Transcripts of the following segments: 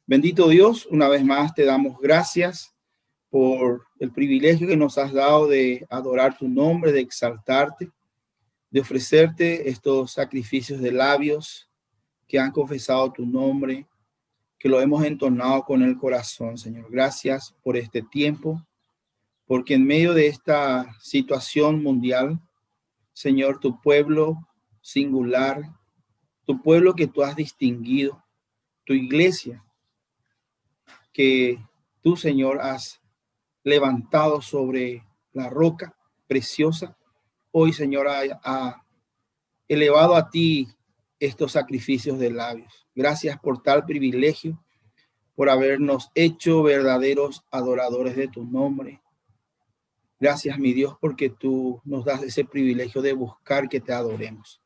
Bendito Dios, una vez más te damos gracias por el privilegio que nos has dado de adorar tu nombre, de exaltarte, de ofrecerte estos sacrificios de labios que han confesado tu nombre, que lo hemos entonado con el corazón, Señor. Gracias por este tiempo, porque en medio de esta situación mundial, Señor, tu pueblo singular, tu pueblo que tú has distinguido, tu iglesia, que tú, Señor, has levantado sobre la roca preciosa, hoy, Señor, ha elevado a ti estos sacrificios de labios. Gracias por tal privilegio, por habernos hecho verdaderos adoradores de tu nombre. Gracias, mi Dios, porque tú nos das ese privilegio de buscar que te adoremos.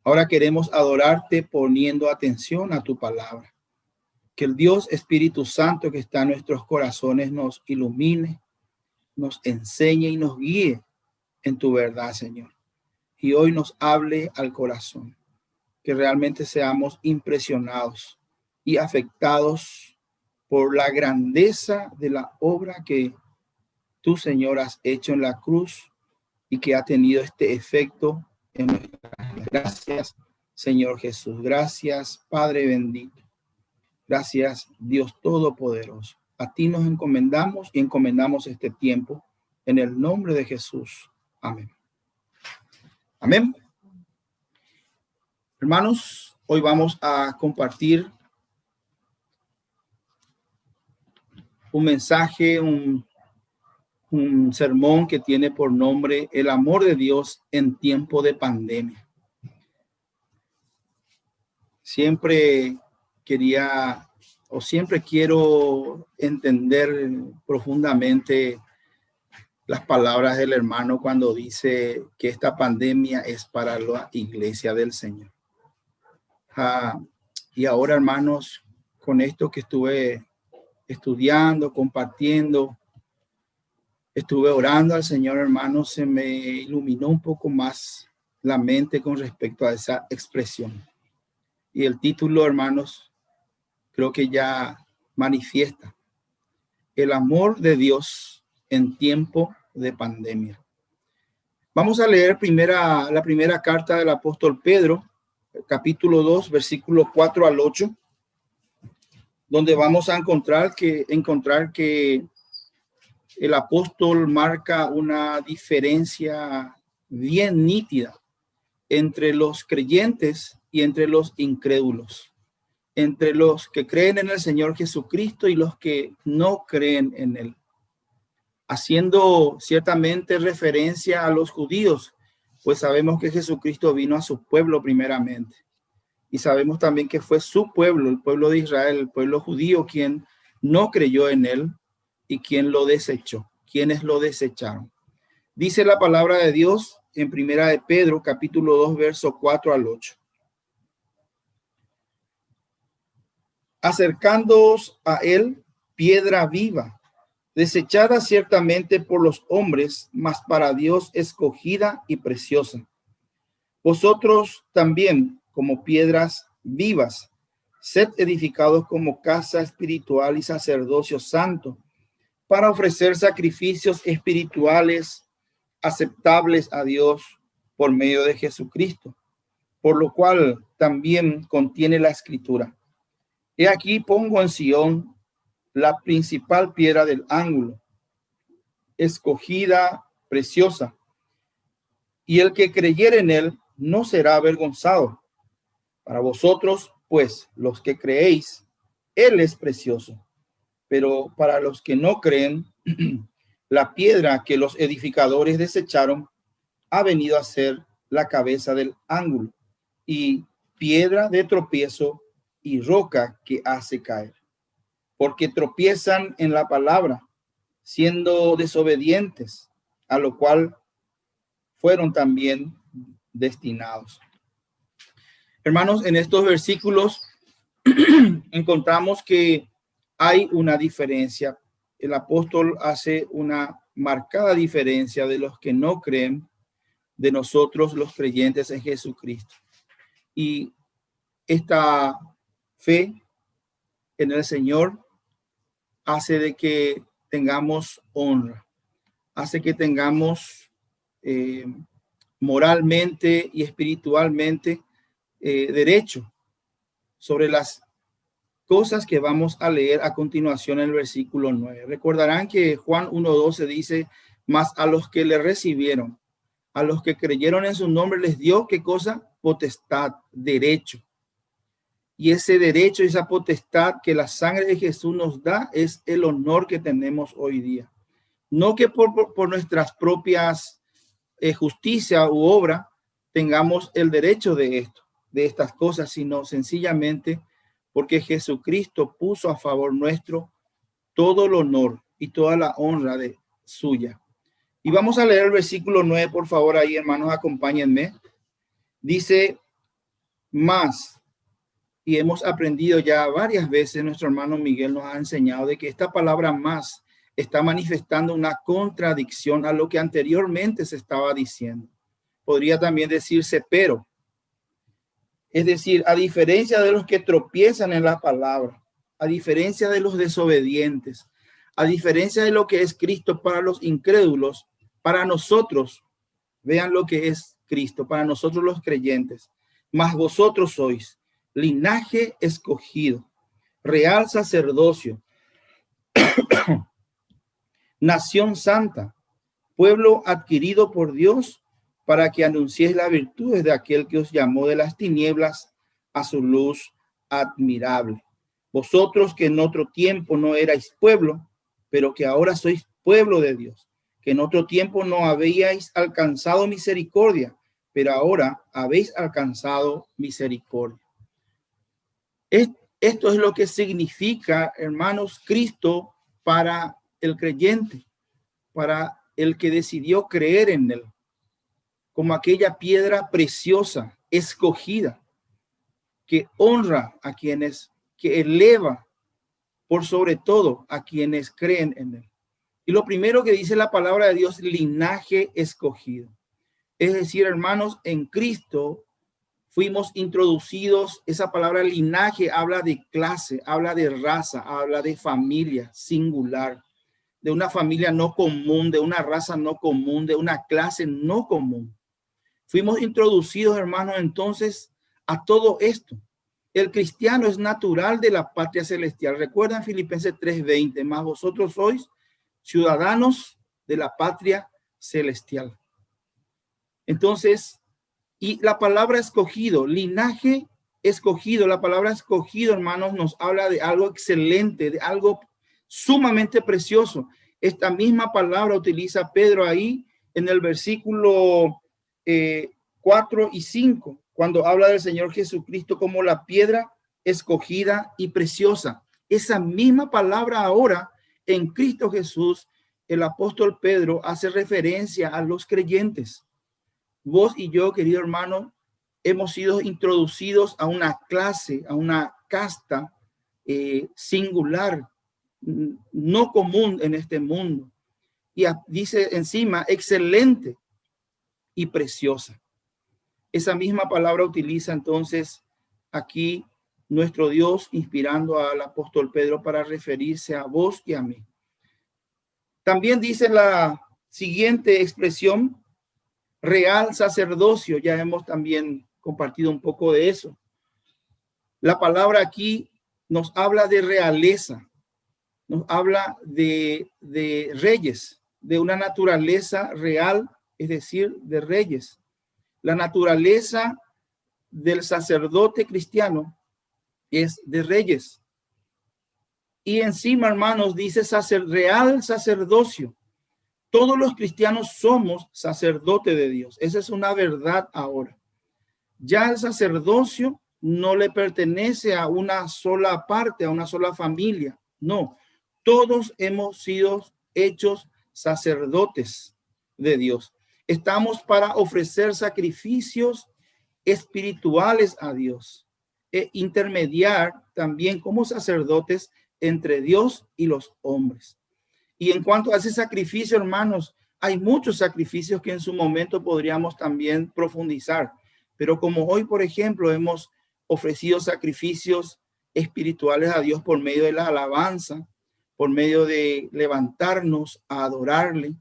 Ahora queremos adorarte poniendo atención a tu palabra. Que el Dios Espíritu Santo que está en nuestros corazones nos ilumine, nos enseñe y nos guíe en tu verdad, Señor. Y hoy nos hable al corazón. Que realmente seamos impresionados y afectados por la grandeza de la obra que tú, Señor, has hecho en la cruz y que ha tenido este efecto en nuestras vidas. Gracias, Señor Jesús. Gracias, Padre bendito. Gracias, Dios Todopoderoso. A ti nos encomendamos y encomendamos este tiempo en el nombre de Jesús. Amén. Amén. Hermanos, hoy vamos a compartir un mensaje, un sermón que tiene por nombre El amor de Dios en tiempo de pandemia. Siempre quiero entender profundamente las palabras del hermano cuando dice que esta pandemia es para la iglesia del Señor. Y ahora, hermanos, con esto que estuve estudiando, compartiendo, estuve orando al Señor, hermanos, se me iluminó un poco más la mente con respecto a esa expresión. Y el título, hermanos, creo que ya manifiesta el amor de Dios en tiempo de pandemia. Vamos a leer la primera carta del apóstol Pedro, capítulo 2, versículos 4 al 8, donde vamos a encontrar que el apóstol marca una diferencia bien nítida entre los creyentes y entre los incrédulos, entre los que creen en el Señor Jesucristo y los que no creen en él, haciendo ciertamente referencia a los judíos, pues sabemos que Jesucristo vino a su pueblo primeramente. Y sabemos también que fue su pueblo, el pueblo de Israel, el pueblo judío, quien no creyó en él y quien lo desechó, quienes lo desecharon. Dice la palabra de Dios en primera de Pedro, capítulo 2, verso 4 al 8. Acercándoos a él, piedra viva, desechada ciertamente por los hombres, mas para Dios escogida y preciosa. Vosotros también, como piedras vivas, sed edificados como casa espiritual y sacerdocio santo, para ofrecer sacrificios espirituales aceptables a Dios por medio de Jesucristo, por lo cual también contiene la escritura. He aquí pongo en Sión la principal piedra del ángulo, escogida, preciosa, y el que creyere en él no será avergonzado. Para vosotros, pues, los que creéis, él es precioso, pero para los que no creen, la piedra que los edificadores desecharon ha venido a ser la cabeza del ángulo y piedra de tropiezo y roca que hace caer, porque tropiezan en la palabra, siendo desobedientes, a lo cual fueron también destinados. Hermanos, en estos versículos encontramos que hay una diferencia. El apóstol hace una marcada diferencia de los que no creen, de nosotros los creyentes en Jesucristo. Y esta fe en el Señor hace de que tengamos honra, hace que tengamos moralmente y espiritualmente derecho sobre las cosas que vamos a leer a continuación en el versículo 9. Recordarán que Juan 1:12 dice, mas a los que le recibieron, a los que creyeron en su nombre, les dio, ¿qué cosa? Potestad, derecho. Y ese derecho, esa potestad que la sangre de Jesús nos da, es el honor que tenemos hoy día. No que por nuestras propias justicia u obra tengamos el derecho de esto, de estas cosas, sino sencillamente porque Jesucristo puso a favor nuestro todo el honor y toda la honra de suya. Y vamos a leer el versículo 9, por favor, ahí, hermanos, acompáñenme. Dice, más, y hemos aprendido ya varias veces, nuestro hermano Miguel nos ha enseñado de que esta palabra más está manifestando una contradicción a lo que anteriormente se estaba diciendo. Podría también decirse pero. Es decir, a diferencia de los que tropiezan en la palabra, a diferencia de los desobedientes, a diferencia de lo que es Cristo para los incrédulos, para nosotros, vean lo que es Cristo, para nosotros los creyentes, mas vosotros sois linaje escogido, real sacerdocio, nación santa, pueblo adquirido por Dios, para que anunciéis las virtudes de aquel que os llamó de las tinieblas a su luz admirable. Vosotros que en otro tiempo no erais pueblo, pero que ahora sois pueblo de Dios, que en otro tiempo no habíais alcanzado misericordia, pero ahora habéis alcanzado misericordia. Esto es lo que significa, hermanos, Cristo para el creyente, para el que decidió creer en él, como aquella piedra preciosa, escogida, que honra a quienes, que eleva por sobre todo a quienes creen en él. Y lo primero que dice la palabra de Dios, linaje escogido. Es decir, hermanos, en Cristo fuimos introducidos. Esa palabra linaje habla de clase, habla de raza, habla de familia singular, de una familia no común, de una raza no común, de una clase no común. Fuimos introducidos, hermanos, entonces a todo esto. El cristiano es natural de la patria celestial. Recuerdan Filipenses 3:20, más vosotros sois ciudadanos de la patria celestial. Entonces, y la palabra escogido, linaje escogido, la palabra escogido, hermanos, nos habla de algo excelente, de algo sumamente precioso. Esta misma palabra utiliza Pedro ahí en el versículo 4 y 5, cuando habla del Señor Jesucristo como la piedra escogida y preciosa. Esa misma palabra ahora en Cristo Jesús, el apóstol Pedro hace referencia a los creyentes. Vos y yo, querido hermano, hemos sido introducidos a una clase, a una casta singular, no común en este mundo. Y dice encima, excelente y preciosa. Esa misma palabra utiliza entonces aquí nuestro Dios, inspirando al apóstol Pedro para referirse a vos y a mí. También dice la siguiente expresión, real sacerdocio. Ya hemos también compartido un poco de eso. La palabra aquí nos habla de realeza, nos habla de reyes, de una naturaleza real, es decir, de reyes. La naturaleza del sacerdote cristiano es de reyes. Y encima, hermanos, dice real sacerdocio. Todos los cristianos somos sacerdote de Dios. Esa es una verdad ahora. Ya el sacerdocio no le pertenece a una sola parte, a una sola familia. No, todos hemos sido hechos sacerdotes de Dios. Estamos para ofrecer sacrificios espirituales a Dios e intermediar también como sacerdotes entre Dios y los hombres. Y en cuanto a ese sacrificio, hermanos, hay muchos sacrificios que en su momento podríamos también profundizar. Pero como hoy, por ejemplo, hemos ofrecido sacrificios espirituales a Dios por medio de la alabanza, por medio de levantarnos a adorarle.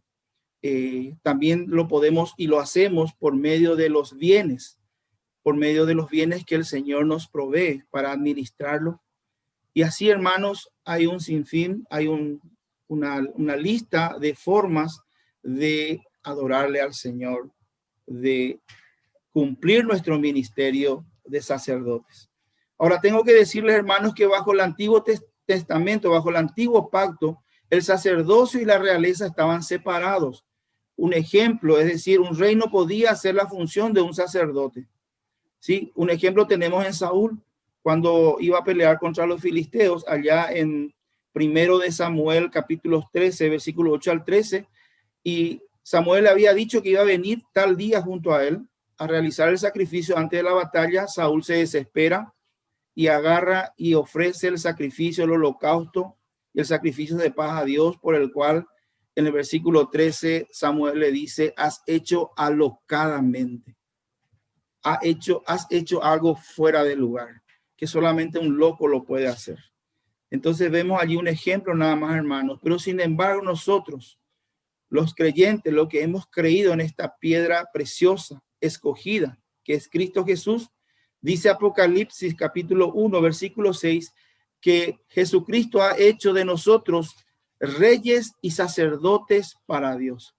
También lo podemos y lo hacemos por medio de los bienes, que el Señor nos provee para administrarlo. Y así, hermanos, hay un sinfín, hay una lista de formas de adorarle al Señor, de cumplir nuestro ministerio de sacerdotes. Ahora tengo que decirles, hermanos, que bajo el Antiguo Testamento, bajo el Antiguo Pacto, el sacerdocio y la realeza estaban separados. Un ejemplo, es decir, un rey no podía hacer la función de un sacerdote. Sí, un ejemplo tenemos en Saúl, cuando iba a pelear contra los filisteos, allá en 1 de Samuel, capítulo 13, versículo 8 al 13, y Samuel había dicho que iba a venir tal día junto a él a realizar el sacrificio antes de la batalla. Saúl se desespera y agarra y ofrece el sacrificio, el holocausto y el sacrificio de paz a Dios, por el cual en el versículo 13 Samuel le dice: has hecho alocadamente, has hecho algo fuera de lugar, que solamente un loco lo puede hacer. Entonces vemos allí un ejemplo nada más, hermanos, pero sin embargo nosotros, los creyentes, lo que hemos creído en esta piedra preciosa, escogida, que es Cristo Jesús, dice Apocalipsis capítulo 1, versículo 6, que Jesucristo ha hecho de nosotros reyes y sacerdotes para Dios.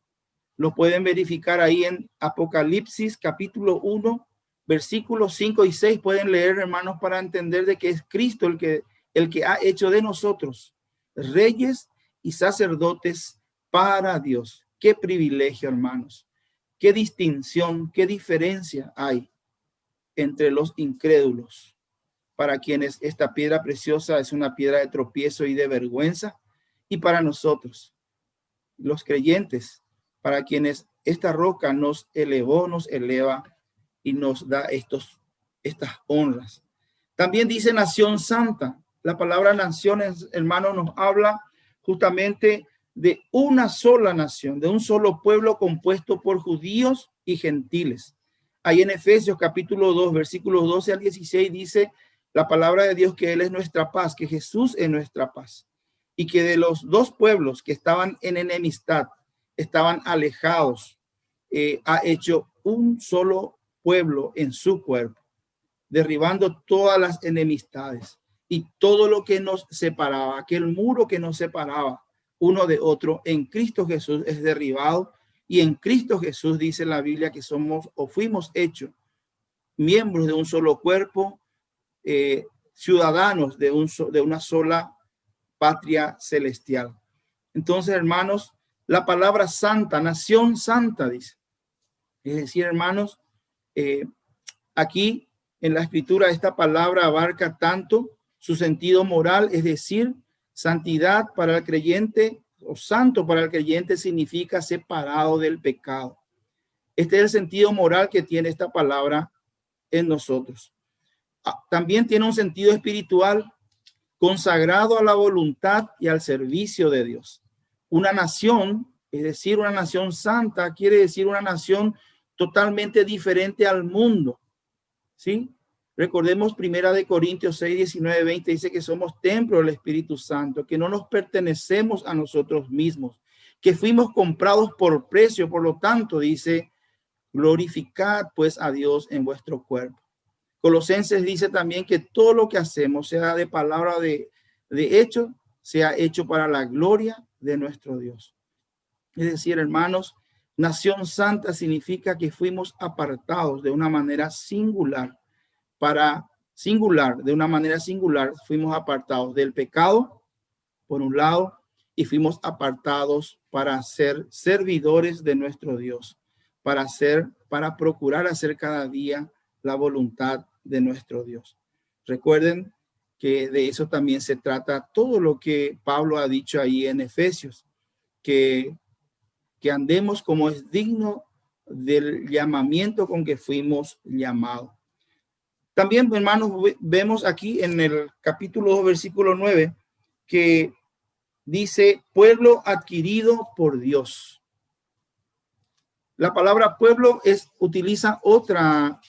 Lo pueden verificar ahí en Apocalipsis capítulo 1, versículos 5 y 6. Pueden leer, hermanos, para entender de que es Cristo el que ha hecho de nosotros reyes y sacerdotes para Dios. Qué privilegio, hermanos. Qué distinción, qué diferencia hay entre los incrédulos, para quienes esta piedra preciosa es una piedra de tropiezo y de vergüenza, y para nosotros, los creyentes, para quienes esta roca nos elevó, nos eleva y nos da estas honras. También dice nación santa. La palabra nación, hermano, nos habla justamente de una sola nación, de un solo pueblo compuesto por judíos y gentiles. Ahí en Efesios capítulo 2, versículos 12 al 16 dice la palabra de Dios que Él es nuestra paz, que Jesús es nuestra paz, y que de los dos pueblos que estaban en enemistad, estaban alejados, ha hecho un solo pueblo en su cuerpo, derribando todas las enemistades y todo lo que nos separaba, aquel muro que nos separaba uno de otro, en Cristo Jesús es derribado. Y en Cristo Jesús dice la Biblia que somos o fuimos hechos miembros de un solo cuerpo, ciudadanos de una sola patria celestial. Entonces, hermanos, la palabra santa, nación santa, dice. Es decir, hermanos, aquí en la escritura esta palabra abarca tanto su sentido moral, es decir, santidad para el creyente o santo para el creyente significa separado del pecado. Este es el sentido moral que tiene esta palabra en nosotros. También tiene un sentido espiritual, consagrado a la voluntad y al servicio de Dios. Una nación, es decir, una nación santa, quiere decir una nación totalmente diferente al mundo. ¿Sí? Recordemos 1 Corintios 6, 19, 20, dice que somos templo del Espíritu Santo, que no nos pertenecemos a nosotros mismos, que fuimos comprados por precio. Por lo tanto, dice, glorificad pues a Dios en vuestro cuerpo. Colosenses dice también que todo lo que hacemos, sea de palabra o de hecho, sea hecho para la gloria de nuestro Dios. Es decir, hermanos, nación santa significa que fuimos apartados de una manera singular, de una manera singular, fuimos apartados del pecado, por un lado, y fuimos apartados para ser servidores de nuestro Dios, para procurar hacer cada día la voluntad de nuestro Dios. Recuerden que de eso también se trata todo lo que Pablo ha dicho ahí en Efesios, que andemos como es digno del llamamiento con que fuimos llamados. También, hermanos, vemos aquí en el capítulo 2, versículo 9, que dice pueblo adquirido por Dios. La palabra pueblo utiliza otra,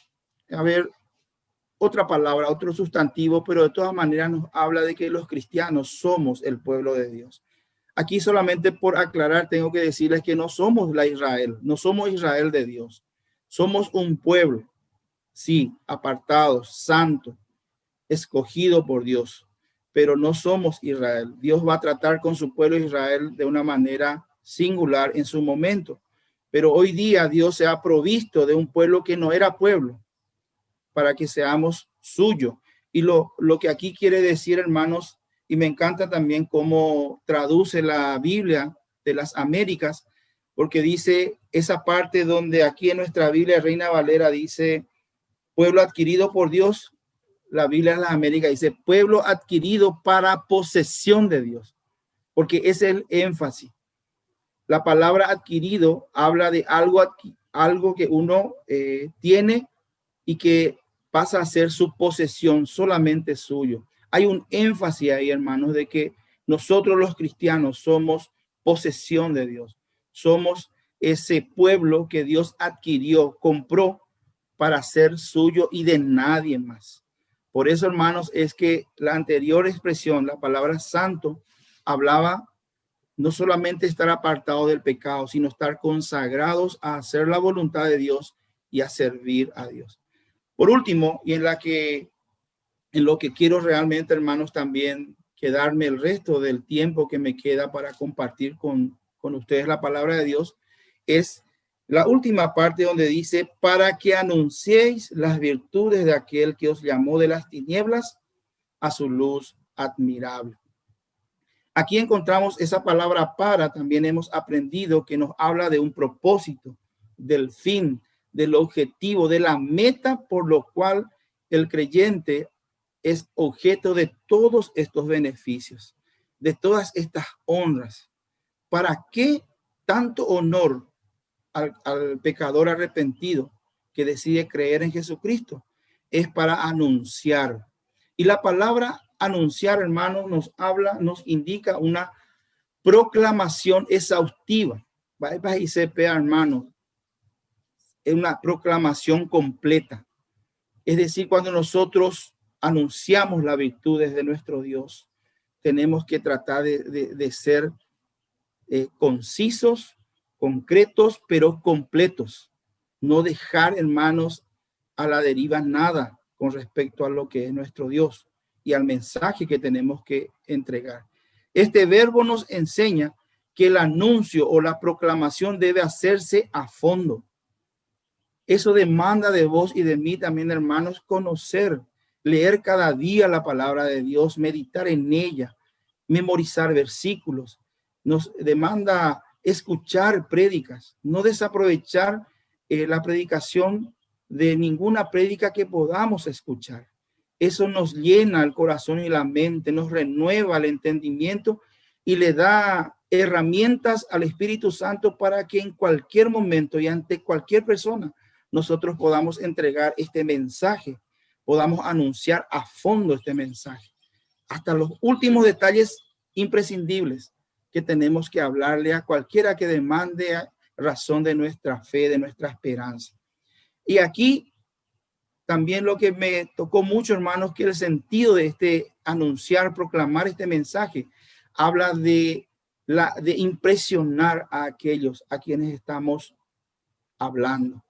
otra palabra, otro sustantivo, pero de todas maneras nos habla de que los cristianos somos el pueblo de Dios. Aquí solamente por aclarar tengo que decirles que no somos la Israel, no somos Israel de Dios. Somos un pueblo, sí, apartados, santo, escogido por Dios, pero no somos Israel. Dios va a tratar con su pueblo Israel de una manera singular en su momento, pero hoy día Dios se ha provisto de un pueblo que no era pueblo para que seamos suyo. Y lo que aquí quiere decir, hermanos, y me encanta también cómo traduce la Biblia de las Américas, porque dice esa parte donde aquí en nuestra Biblia Reina Valera dice pueblo adquirido por Dios. La Biblia de las Américas dice pueblo adquirido para posesión de Dios, porque es el énfasis. La palabra adquirido habla de algo que uno tiene y que pasa a ser su posesión, solamente suyo. Hay un énfasis ahí, hermanos, de que nosotros los cristianos somos posesión de Dios. Somos ese pueblo que Dios adquirió, compró para ser suyo y de nadie más. Por eso, hermanos, es que la anterior expresión, la palabra santo, hablaba no solamente estar apartado del pecado, sino estar consagrados a hacer la voluntad de Dios y a servir a Dios. Por último, y en lo que quiero realmente, hermanos, también quedarme el resto del tiempo que me queda para compartir con ustedes la palabra de Dios, es la última parte donde dice, para que anunciéis las virtudes de aquel que os llamó de las tinieblas a su luz admirable. Aquí encontramos esa palabra para, también hemos aprendido que nos habla de un propósito, del fin, del objetivo, de la meta por lo cual el creyente es objeto de todos estos beneficios, de todas estas honras. ¿Para qué tanto honor al pecador arrepentido que decide creer en Jesucristo? Es para anunciar. Y la palabra anunciar, hermanos, nos indica una proclamación exhaustiva. Y sepa, hermanos, es una proclamación completa. Es decir, cuando nosotros anunciamos las virtudes de nuestro Dios, tenemos que tratar de ser concisos, concretos, pero completos. No dejar, hermanos, a la deriva nada con respecto a lo que es nuestro Dios y al mensaje que tenemos que entregar. Este verbo nos enseña que el anuncio o la proclamación debe hacerse a fondo. Eso demanda de vos y de mí también, hermanos, conocer, leer cada día la palabra de Dios, meditar en ella, memorizar versículos. Nos demanda escuchar prédicas, no desaprovechar la predicación de ninguna prédica que podamos escuchar. Eso nos llena el corazón y la mente, nos renueva el entendimiento y le da herramientas al Espíritu Santo para que en cualquier momento y ante cualquier persona nosotros podamos entregar este mensaje, podamos anunciar a fondo este mensaje, hasta los últimos detalles imprescindibles que tenemos que hablarle a cualquiera que demande razón de nuestra fe, de nuestra esperanza. Y aquí también lo que me tocó mucho, hermanos, que el sentido de este anunciar, proclamar este mensaje, habla de impresionar a aquellos a quienes estamos hablando.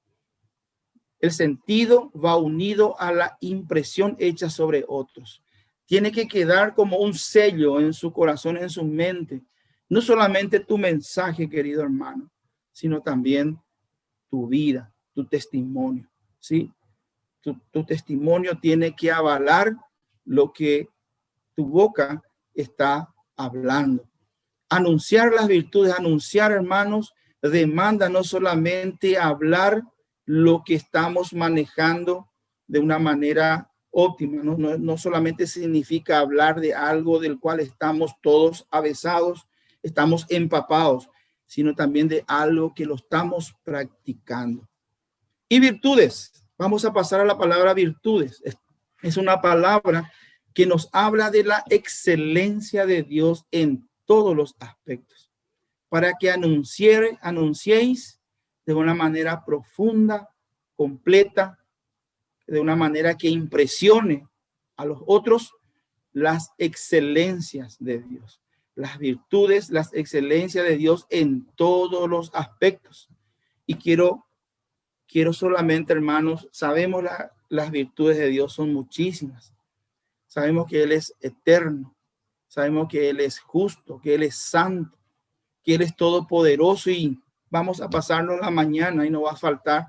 El sentido va unido a la impresión hecha sobre otros. Tiene que quedar como un sello en su corazón, en su mente. No solamente tu mensaje, querido hermano, sino también tu vida, tu testimonio, ¿sí? Tu testimonio tiene que avalar lo que tu boca está hablando. Anunciar las virtudes, anunciar, hermanos, demanda no solamente hablar lo que estamos manejando de una manera óptima, no solamente significa hablar de algo del cual estamos todos avesados, estamos empapados, sino también de algo que lo estamos practicando. Y virtudes, vamos a pasar a la palabra virtudes. Es una palabra que nos habla de la excelencia de Dios en todos los aspectos, para que anunciéis de una manera profunda, completa, de una manera que impresione a los otros las excelencias de Dios, las virtudes, las excelencias de Dios en todos los aspectos. Y quiero solamente, hermanos, sabemos las virtudes de Dios son muchísimas. Sabemos que Él es eterno, sabemos que Él es justo, que Él es santo, que Él es todopoderoso, y vamos a pasarnos la mañana y no va a faltar.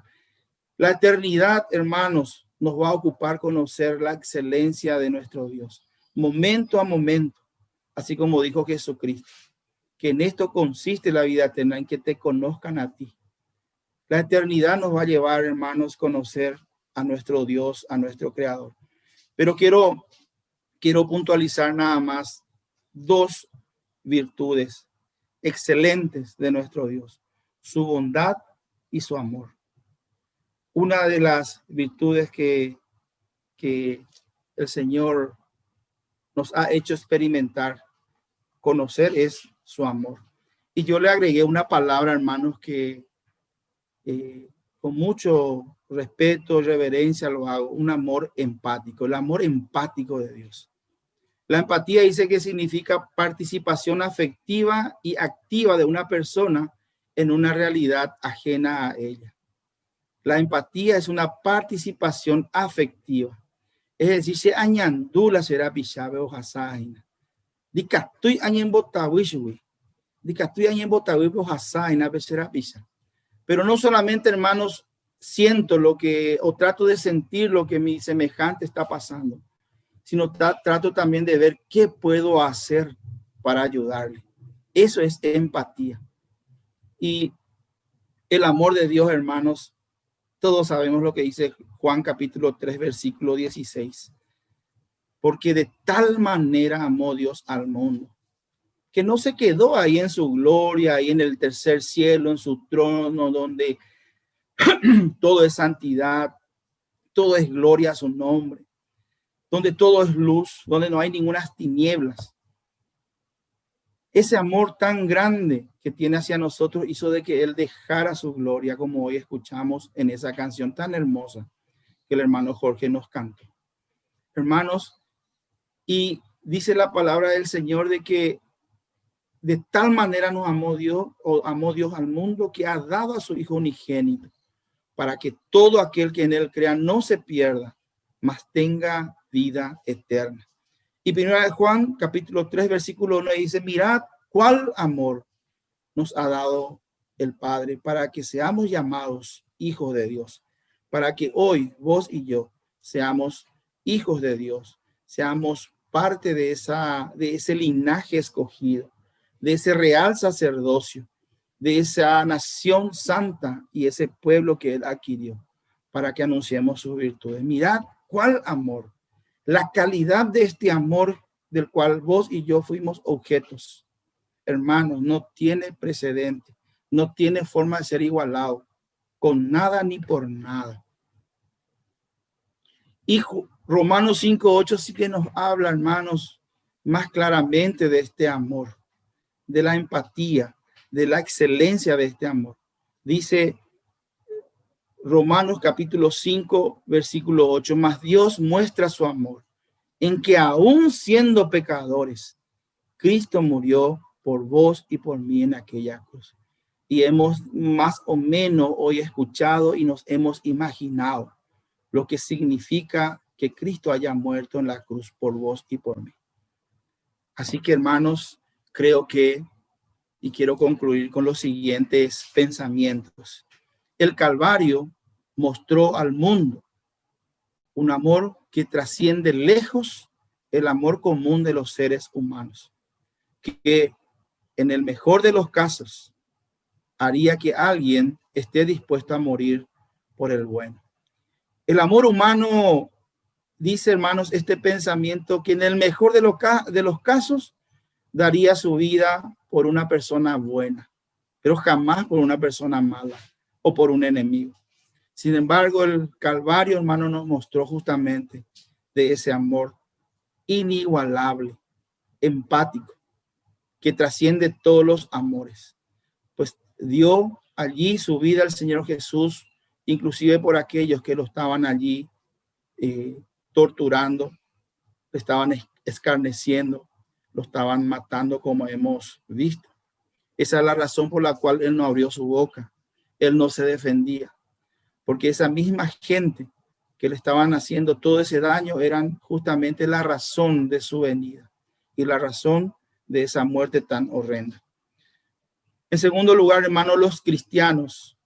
La eternidad, hermanos, nos va a ocupar conocer la excelencia de nuestro Dios, momento a momento, así como dijo Jesucristo, que en esto consiste la vida eterna, en que te conozcan a ti. La eternidad nos va a llevar, hermanos, a conocer a nuestro Dios, a nuestro Creador. Pero quiero puntualizar nada más dos virtudes excelentes de nuestro Dios: su bondad y su amor. Una de las virtudes que el Señor nos ha hecho experimentar, conocer, es su amor. Y yo le agregué una palabra, hermanos, que con mucho respeto, reverencia lo hago: un amor empático, el amor empático de Dios. La empatía dice que significa participación afectiva y activa de una persona en una realidad ajena a ella. La empatía es una participación afectiva. Es decir, se añandula será pichabe o hasaina. Dica, estoy añen botawishui. Dica, estoy añen botawishui o hasaina, será picha. Pero no solamente, hermanos, siento lo que, o trato de sentir lo que mi semejante está pasando, sino trato también de ver qué puedo hacer para ayudarle. Eso es empatía. Y el amor de Dios, hermanos, todos sabemos lo que dice Juan capítulo 3, versículo 16. Porque de tal manera amó Dios al mundo, que no se quedó ahí en su gloria, ahí en el tercer cielo, en su trono, donde todo es santidad, todo es gloria a su nombre, donde todo es luz, donde no hay ninguna tinieblas. Ese amor tan grande que tiene hacia nosotros hizo de que Él dejara su gloria, como hoy escuchamos en esa canción tan hermosa que el hermano Jorge nos cantó. Hermanos, y dice la palabra del Señor de que de tal manera nos amó Dios, o amó Dios al mundo, que ha dado a su Hijo unigénito, para que todo aquel que en Él crea no se pierda, mas tenga vida eterna. Y primera de Juan, capítulo 3, versículo 1, dice: mirad cuál amor nos ha dado el Padre para que seamos llamados hijos de Dios, para que hoy vos y yo seamos hijos de Dios, seamos parte de ese linaje escogido, de ese real sacerdocio, de esa nación santa y ese pueblo que Él adquirió, para que anunciemos sus virtudes. Mirad cuál amor, la calidad de este amor del cual vos y yo fuimos objetos. Hermanos, no tiene precedente, no tiene forma de ser igualado con nada ni por nada. Y Romanos 5:8 sí que nos habla, hermanos, más claramente de este amor, de la empatía, de la excelencia de este amor. Dice Romanos capítulo 5, versículo 8: mas Dios muestra su amor en que aún siendo pecadores, Cristo murió por vos y por mí en aquella cruz. Y hemos más o menos hoy escuchado y nos hemos imaginado lo que significa que Cristo haya muerto en la cruz por vos y por mí. Así que, hermanos, creo que, y quiero concluir con los siguientes pensamientos: el Calvario mostró al mundo un amor que trasciende lejos el amor común de los seres humanos, que en el mejor de los casos haría que alguien esté dispuesto a morir por el bueno. El amor humano, dice, hermanos, este pensamiento, que en el mejor de los casos daría su vida por una persona buena, pero jamás por una persona mala o por un enemigo. Sin embargo, el Calvario, hermano, nos mostró justamente de ese amor inigualable, empático, que trasciende todos los amores. Pues dio allí su vida al Señor Jesús, inclusive por aquellos que lo estaban allí torturando, le estaban escarneciendo, lo estaban matando, como hemos visto. Esa es la razón por la cual él no abrió su boca. Él no se defendía, porque esa misma gente que le estaban haciendo todo ese daño eran justamente la razón de su venida y la razón de esa muerte tan horrenda. En segundo lugar, hermanos, los cristianos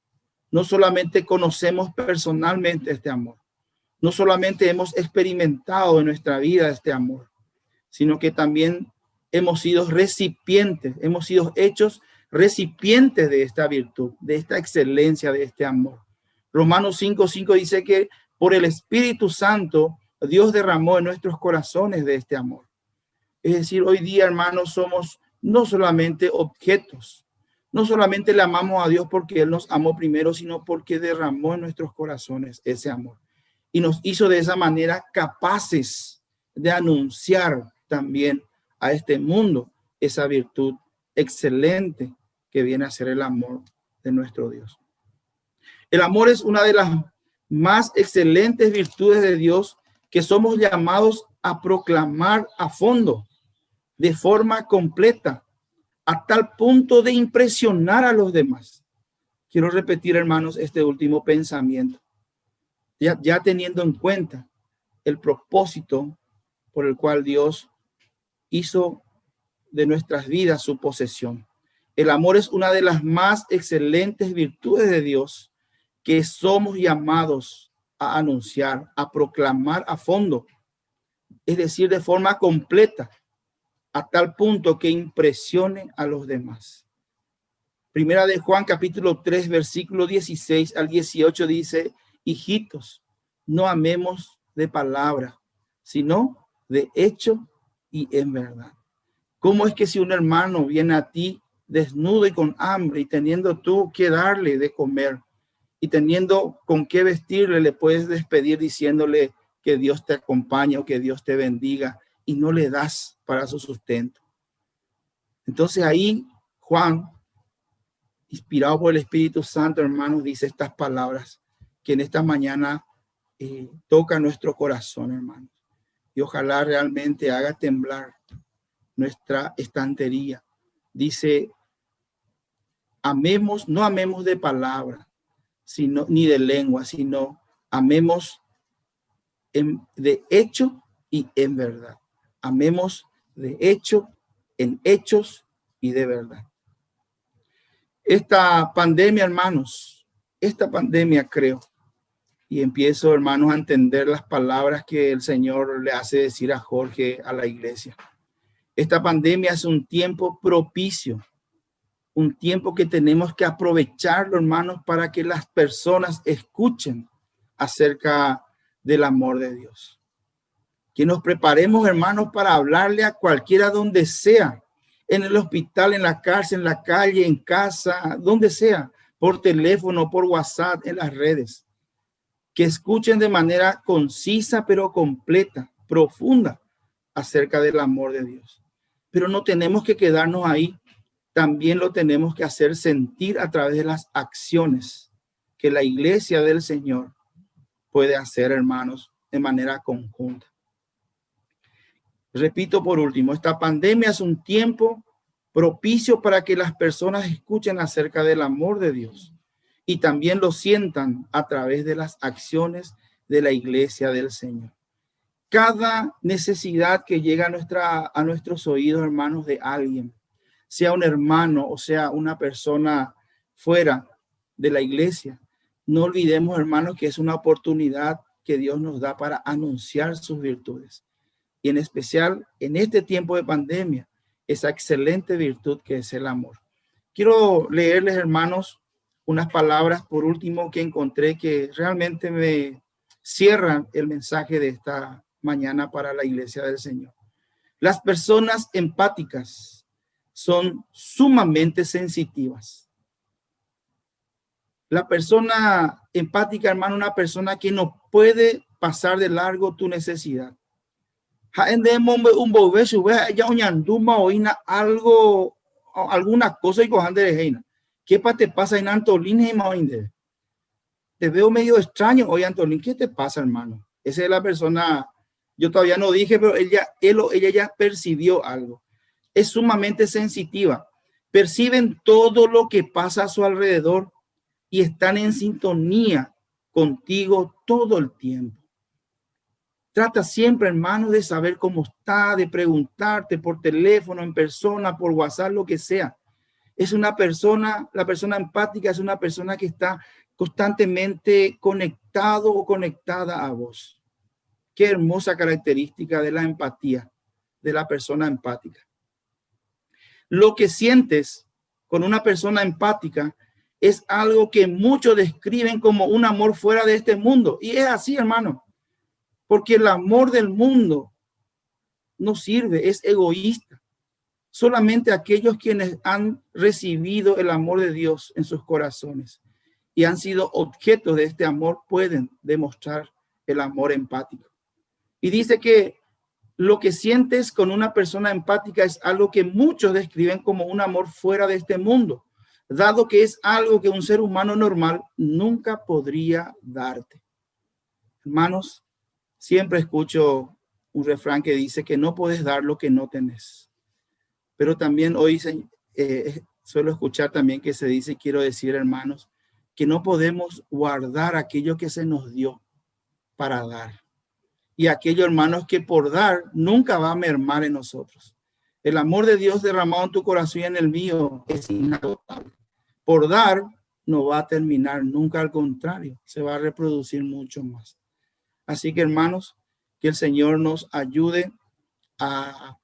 no solamente conocemos personalmente este amor, no solamente hemos experimentado en nuestra vida este amor, sino que también hemos sido recipientes, hemos sido hechos recipientes de esta virtud, de esta excelencia, de este amor. Romanos 5:5 dice que por el Espíritu Santo Dios derramó en nuestros corazones de este amor. Es decir, hoy día, hermanos, somos no solamente objetos, no solamente le amamos a Dios porque Él nos amó primero, sino porque derramó en nuestros corazones ese amor y nos hizo de esa manera capaces de anunciar también a este mundo esa virtud excelente que viene a ser el amor de nuestro Dios. El amor es una de las más excelentes virtudes de Dios que somos llamados a proclamar a fondo, de forma completa, a tal punto de impresionar a los demás. Quiero repetir, hermanos, este último pensamiento, ya teniendo en cuenta el propósito por el cual Dios hizo de nuestras vidas su posesión. El amor es una de las más excelentes virtudes de Dios que somos llamados a anunciar, a proclamar a fondo, es decir, de forma completa, a tal punto que impresione a los demás. Primera de Juan, capítulo 3, versículo 16 al 18 dice: hijitos, no amemos de palabra, sino de hecho y en verdad. ¿Cómo es que si un hermano viene a ti desnudo y con hambre y teniendo tú que darle de comer y teniendo con qué vestirle, le puedes despedir diciéndole que Dios te acompañe o que Dios te bendiga y no le das para su sustento? Entonces ahí Juan, inspirado por el Espíritu Santo, hermanos, dice estas palabras que en esta mañana toca nuestro corazón, hermanos, y ojalá realmente haga temblar nuestra estantería. Dice: amemos, no amemos de palabra, sino ni de lengua, sino amemos de hecho y en verdad. Amemos de hecho, en hechos y de verdad. Esta pandemia, hermanos, creo, y empiezo, hermanos, a entender las palabras que el Señor le hace decir a Jorge, a la iglesia. Esta pandemia es un tiempo propicio, un tiempo que tenemos que aprovecharlo, hermanos, para que las personas escuchen acerca del amor de Dios. Que nos preparemos, hermanos, para hablarle a cualquiera donde sea, en el hospital, en la cárcel, en la calle, en casa, donde sea, por teléfono, por WhatsApp, en las redes. Que escuchen de manera concisa, pero completa, profunda, acerca del amor de Dios. Pero no tenemos que quedarnos ahí. También lo tenemos que hacer sentir a través de las acciones que la iglesia del Señor puede hacer, hermanos, de manera conjunta. Repito por último, esta pandemia es un tiempo propicio para que las personas escuchen acerca del amor de Dios y también lo sientan a través de las acciones de la iglesia del Señor. Cada necesidad que llega a nuestros oídos, hermanos, de alguien, sea un hermano o sea una persona fuera de la iglesia, no olvidemos, hermanos, que es una oportunidad que Dios nos da para anunciar sus virtudes. Y en especial en este tiempo de pandemia, esa excelente virtud que es el amor. Quiero leerles, hermanos, unas palabras por último que encontré que realmente me cierran el mensaje de esta mañana para la iglesia del Señor. Las personas empáticas son sumamente sensitivas. La persona empática, hermano, una persona que no puede pasar de largo tu necesidad. Algo, alguna cosa y cojan de reina. ¿Qué te pasa en Antolín? Te veo medio extraño hoy, Antolín. ¿Qué te pasa, hermano? Esa es la persona, yo todavía no dije, pero él o ella ya percibió algo. Es sumamente sensitiva. Perciben todo lo que pasa a su alrededor y están en sintonía contigo todo el tiempo. Trata siempre, hermano, de saber cómo está, de preguntarte por teléfono, en persona, por WhatsApp, lo que sea. Es una persona, la persona empática es una persona que está constantemente conectado o conectada a vos. Qué hermosa característica de la empatía, de la persona empática. Lo que sientes con una persona empática es algo que muchos describen como un amor fuera de este mundo. Y es así, hermano, porque el amor del mundo no sirve, es egoísta. Solamente aquellos quienes han recibido el amor de Dios en sus corazones y han sido objeto de este amor pueden demostrar el amor empático. Y dice que lo que sientes con una persona empática es algo que muchos describen como un amor fuera de este mundo, dado que es algo que un ser humano normal nunca podría darte. Hermanos, siempre escucho un refrán que dice que no puedes dar lo que no tenés. Pero también hoy suelo escuchar también que se dice, quiero decir, hermanos, que no podemos guardar aquello que se nos dio para dar. Y aquello, hermanos, que por dar nunca va a mermar en nosotros. El amor de Dios derramado en tu corazón y en el mío es inagotable. Por dar no va a terminar nunca, al contrario, se va a reproducir mucho más. Así que, hermanos, que el Señor nos ayude a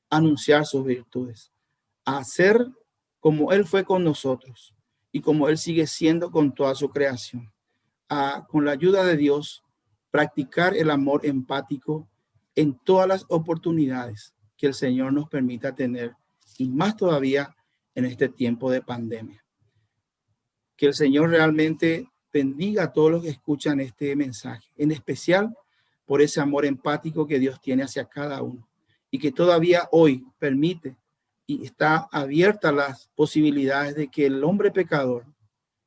anunciar sus virtudes, a ser como Él fue con nosotros y como Él sigue siendo con toda su creación. Con la ayuda de Dios, practicar el amor empático en todas las oportunidades que el Señor nos permita tener, y más todavía en este tiempo de pandemia. Que el Señor realmente bendiga a todos los que escuchan este mensaje, en especial por ese amor empático que Dios tiene hacia cada uno, y que todavía hoy permite y está abierta las posibilidades de que el hombre pecador,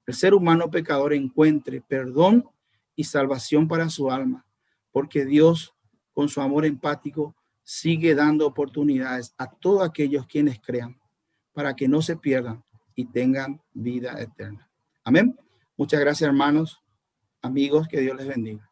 el ser humano pecador, encuentre perdón y salvación para su alma, porque Dios, con su amor empático, sigue dando oportunidades a todos aquellos quienes crean, para que no se pierdan y tengan vida eterna. Amén. Muchas gracias, hermanos, amigos, que Dios les bendiga.